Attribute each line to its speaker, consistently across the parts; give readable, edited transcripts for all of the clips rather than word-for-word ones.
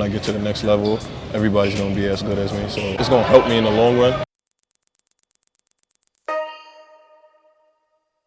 Speaker 1: when I get to the next level, everybody's going to be as good as me. So it's going to help me in the long run.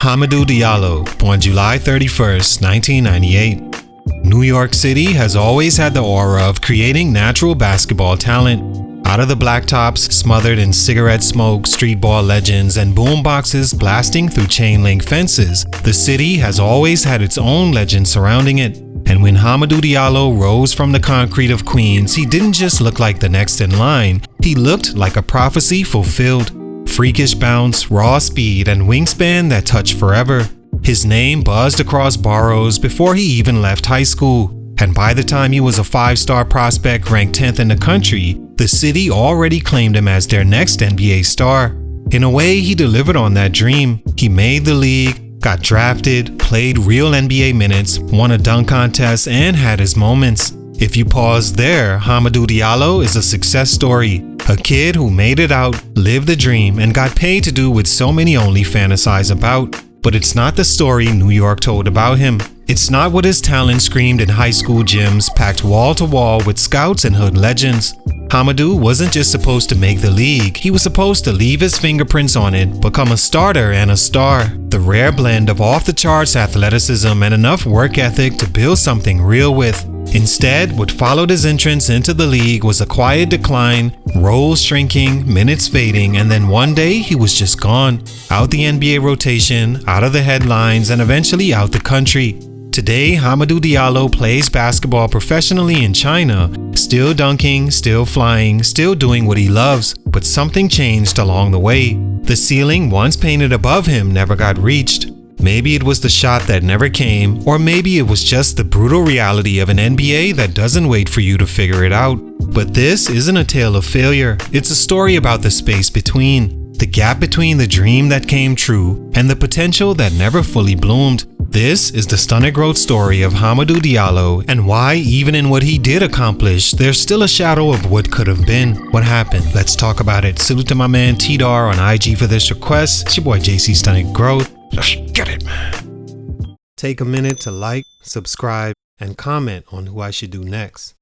Speaker 2: Hamidou Diallo, born July 31st, 1998. New York City has always had the aura of creating natural basketball talent. Out of the blacktops smothered in cigarette smoke, street ball legends, and boom boxes blasting through chain link fences, the city has always had its own legend surrounding it. And when Hamidou Diallo rose from the concrete of Queens, he didn't just look like the next in line, he looked like a prophecy fulfilled. Freakish bounce, raw speed, and wingspan that touched forever. His name buzzed across boroughs before he even left high school. And by the time he was a 5-star prospect ranked 10th in the country, the city already claimed him as their next NBA star. In a way, he delivered on that dream. He made the league, got drafted, played real NBA minutes, won a dunk contest, and had his moments. If you pause there, Hamidou Diallo is a success story. A kid who made it out, lived the dream, and got paid to do what so many only fantasize about. But it's not the story New York told about him. It's not what his talent screamed in high school gyms packed wall to wall with scouts and hood legends. Hamidou wasn't just supposed to make the league, he was supposed to leave his fingerprints on it, become a starter and a star. The rare blend of off-the-charts athleticism and enough work ethic to build something real with. Instead, what followed his entrance into the league was a quiet decline, roles shrinking, minutes fading, and then one day he was just gone. Out the NBA rotation, out of the headlines, and eventually out the country. Today, Hamidou Diallo plays basketball professionally in China, still dunking, still flying, still doing what he loves, but something changed along the way. The ceiling once painted above him never got reached. Maybe it was the shot that never came, or maybe it was just the brutal reality of an NBA that doesn't wait for you to figure it out. But this isn't a tale of failure, it's a story about the space between, the gap between the dream that came true and the potential that never fully bloomed. This is the Stunted Growth story of Hamidou Diallo and why, even in what he did accomplish, there's still a shadow of what could have been. What happened? Let's talk about it. Salute to my man T-Dar on IG for this request. It's your boy JC Stunted Growth. Let's get it, man. Take a minute to like, subscribe, and comment on who I should do next.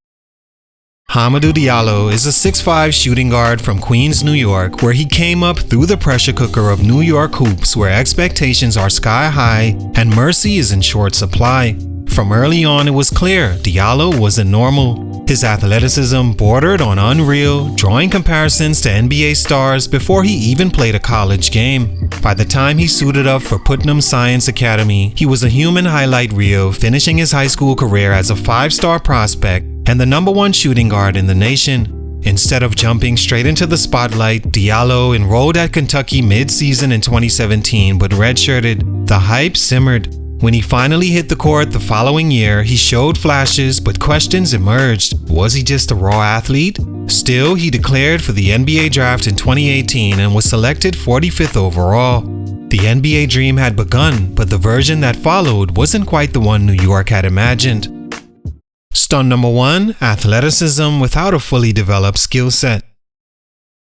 Speaker 2: Hamidou Diallo is a 6'5" shooting guard from Queens, New York, where he came up through the pressure cooker of New York hoops, where expectations are sky high and mercy is in short supply. From early on, it was clear Diallo wasn't normal. His athleticism bordered on unreal, drawing comparisons to NBA stars before he even played a college game. By the time he suited up for Putnam Science Academy, he was a human highlight reel, finishing his high school career as a 5-star prospect and the #1 shooting guard in the nation. Instead of jumping straight into the spotlight, Diallo enrolled at Kentucky mid-season in 2017 but redshirted. The hype simmered. When he finally hit the court the following year, he showed flashes, but questions emerged. Was he just a raw athlete? Still, he declared for the NBA draft in 2018 and was selected 45th overall. The NBA dream had begun, but the version that followed wasn't quite the one New York had imagined. Stunt number 1, athleticism without a fully developed skill set.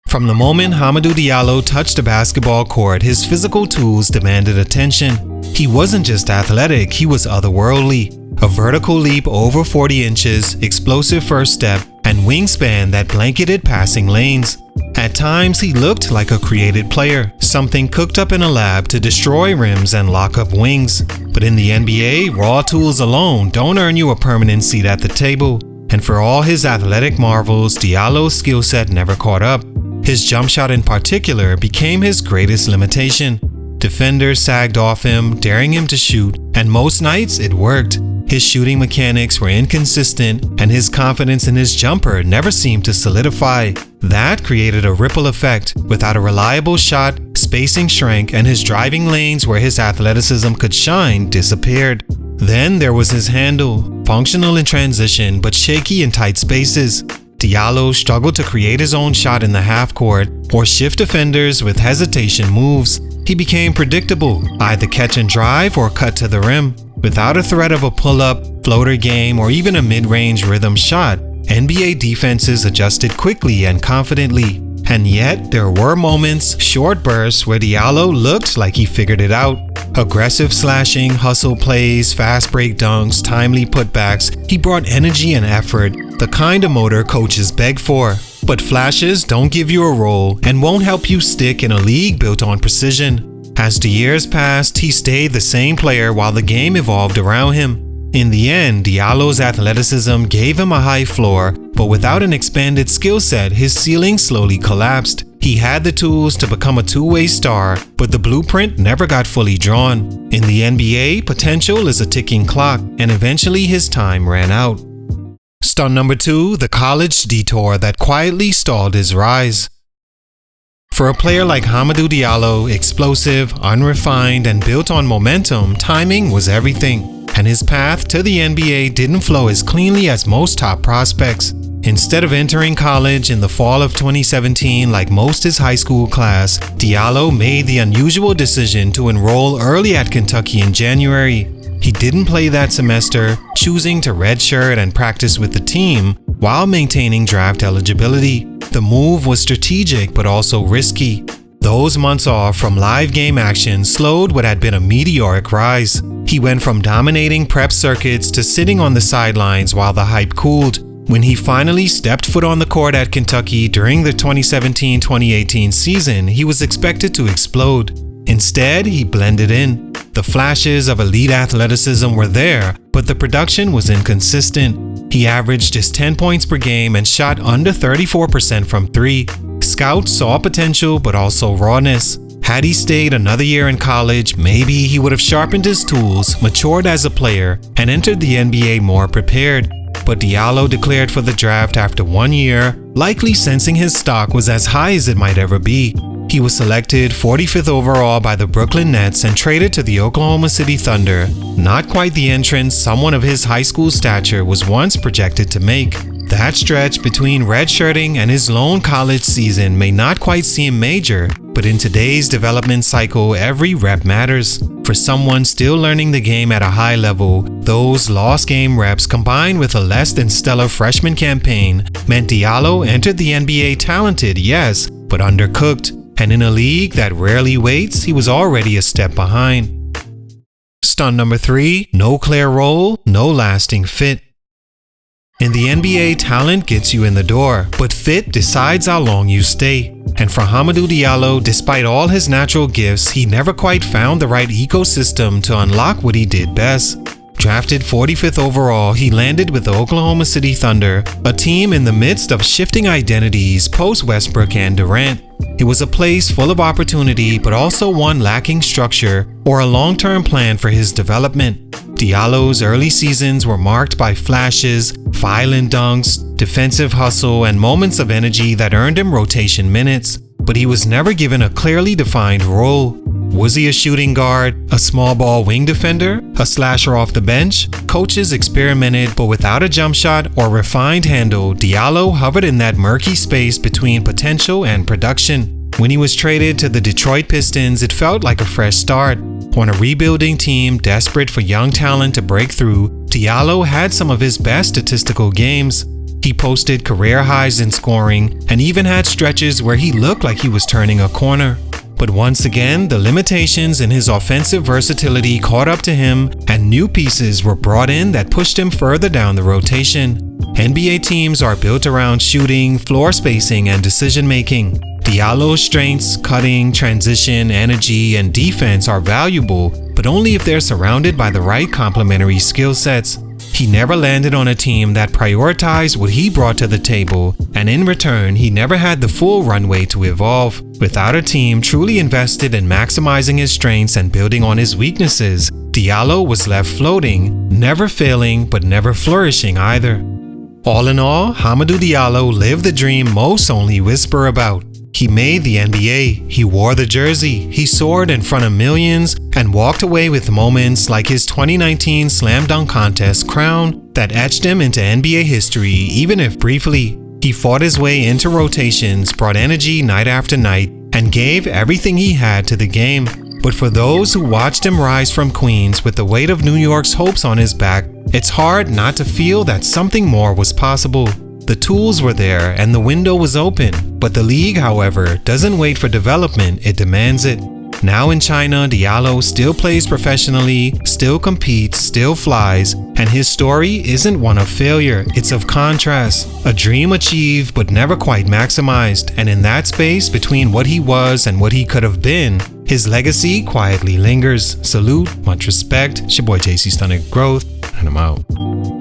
Speaker 2: From the moment Hamidou Diallo touched the basketball court, his physical tools demanded attention. He wasn't just athletic, he was otherworldly. A vertical leap over 40 inches, explosive first step, and wingspan that blanketed passing lanes. At times, he looked like a created player, something cooked up in a lab to destroy rims and lock up wings. But in the NBA, raw tools alone don't earn you a permanent seat at the table. And for all his athletic marvels, Diallo's skill set never caught up. His jump shot in particular became his greatest limitation. Defenders sagged off him, daring him to shoot, and most nights it worked. His shooting mechanics were inconsistent, and his confidence in his jumper never seemed to solidify. That created a ripple effect. Without a reliable shot, spacing shrank, and his driving lanes where his athleticism could shine disappeared. Then there was his handle, functional in transition but shaky in tight spaces. Diallo struggled to create his own shot in the half court or shift defenders with hesitation moves. He became predictable, either catch and drive or cut to the rim. Without a threat of a pull-up, floater game, or even a mid-range rhythm shot, NBA defenses adjusted quickly and confidently. And yet, there were moments, short bursts, where Diallo looked like he figured it out. Aggressive slashing, hustle plays, fast break dunks, timely putbacks, he brought energy and effort, the kind of motor coaches beg for. But flashes don't give you a role and won't help you stick in a league built on precision. As the years passed, he stayed the same player while the game evolved around him. In the end, Diallo's athleticism gave him a high floor, but without an expanded skill set, his ceiling slowly collapsed. He had the tools to become a two-way star, but the blueprint never got fully drawn. In the NBA, potential is a ticking clock, and eventually his time ran out. Stunt number 2, the college detour that quietly stalled his rise. For a player like Hamidou Diallo, explosive, unrefined, and built on momentum, timing was everything. And his path to the NBA didn't flow as cleanly as most top prospects. Instead of entering college in the fall of 2017 like most his high school class, Diallo made the unusual decision to enroll early at Kentucky in January. He didn't play that semester, choosing to redshirt and practice with the team while maintaining draft eligibility. The move was strategic but also risky. Those months off from live game action slowed what had been a meteoric rise. He went from dominating prep circuits to sitting on the sidelines while the hype cooled. When he finally stepped foot on the court at Kentucky during the 2017-2018 season, he was expected to explode. Instead, he blended in. The flashes of elite athleticism were there, but the production was inconsistent. He averaged just 10 points per game and shot under 34% from 3. Scouts saw potential but also rawness. Had he stayed another year in college, maybe he would have sharpened his tools, matured as a player, and entered the NBA more prepared. But Diallo declared for the draft after 1 year, likely sensing his stock was as high as it might ever be. He was selected 45th overall by the Brooklyn Nets and traded to the Oklahoma City Thunder. Not quite the entrance someone of his high school stature was once projected to make. That stretch between redshirting and his lone college season may not quite seem major, but in today's development cycle, every rep matters. For someone still learning the game at a high level, those lost game reps combined with a less than stellar freshman campaign meant Diallo entered the NBA talented, yes, but undercooked. And in a league that rarely waits, he was already a step behind. Stunt number 3, no clear role, no lasting fit. In the NBA, talent gets you in the door, but fit decides how long you stay. And for Hamidou Diallo, despite all his natural gifts, he never quite found the right ecosystem to unlock what he did best. Drafted 45th overall, he landed with the Oklahoma City Thunder, a team in the midst of shifting identities post-Westbrook and Durant. It was a place full of opportunity, but also one lacking structure or a long-term plan for his development. Diallo's early seasons were marked by flashes, violent dunks, defensive hustle, and moments of energy that earned him rotation minutes, but he was never given a clearly defined role. Was he a shooting guard, a small ball wing defender, a slasher off the bench? Coaches experimented, but without a jump shot or refined handle, Diallo hovered in that murky space between potential and production. When he was traded to the Detroit Pistons, it felt like a fresh start. On a rebuilding team desperate for young talent to break through, Diallo had some of his best statistical games. He posted career highs in scoring and even had stretches where he looked like he was turning a corner. But once again, the limitations in his offensive versatility caught up to him, and new pieces were brought in that pushed him further down the rotation. NBA teams are built around shooting, floor spacing, and decision-making. Diallo's strengths, cutting, transition, energy, and defense are valuable, but only if they're surrounded by the right complementary skill sets. He never landed on a team that prioritized what he brought to the table, and in return, he never had the full runway to evolve. Without a team truly invested in maximizing his strengths and building on his weaknesses, Diallo was left floating, never failing but never flourishing either. All in all, Hamidou Diallo lived the dream most only whisper about. He made the NBA, he wore the jersey, he soared in front of millions, and walked away with moments like his 2019 Slam Dunk Contest crown that etched him into NBA history, even if briefly. He fought his way into rotations, brought energy night after night, and gave everything he had to the game. But for those who watched him rise from Queens with the weight of New York's hopes on his back, it's hard not to feel that something more was possible. The tools were there and the window was open, but the league, however, doesn't wait for development, it demands it. Now in China, Diallo still plays professionally, still competes, still flies, and his story isn't one of failure, it's of contrast. A dream achieved but never quite maximized, and in that space between what he was and what he could have been, his legacy quietly lingers. Salute, much respect. It's your boy JC Stunted Growth, and I'm out.